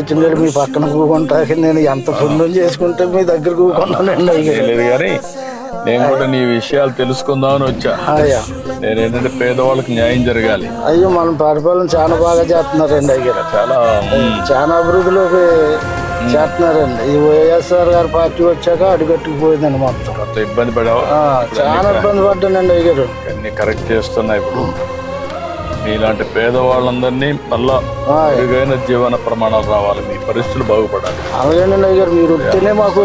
వచ్చిన మీ పక్కన కూకుంటాకి నేను ఎంత పుణ్యం చేసుకుంటే మీ దగ్గర కూకున్నానండి లేదు కానీ నేను కూడా నీ విషయాలు తెలుసుకుందామని వచ్చా. నేనేంటంటే పేదవాళ్ళకి న్యాయం జరగాలి. అయ్యో మన పరిపాలన చాలా బాగా చేస్తున్నారండి అయ్యారు. చాలా అభివృద్ధిలోకి చేస్తున్నారండి. ఈ వైఎస్ఆర్ గారి పార్టీ వచ్చాక అడుగట్టుకుపోయిందండి మొత్తం. ఇబ్బంది పడావా? చాలా ఇబ్బంది పడ్డానండి అయ్యారు. అన్ని కరెక్ట్ చేస్తున్నా. ఇప్పుడు మీలాంటి పేదవాళ్ళందరినీ మళ్ళా మెరుగైన జీవన ప్రమాణాలు రావాలి, మీ పరిస్థితులు బాగుపడాలి. అలాగేనండి అయ్యారు. మీరు వస్తేనే మాకు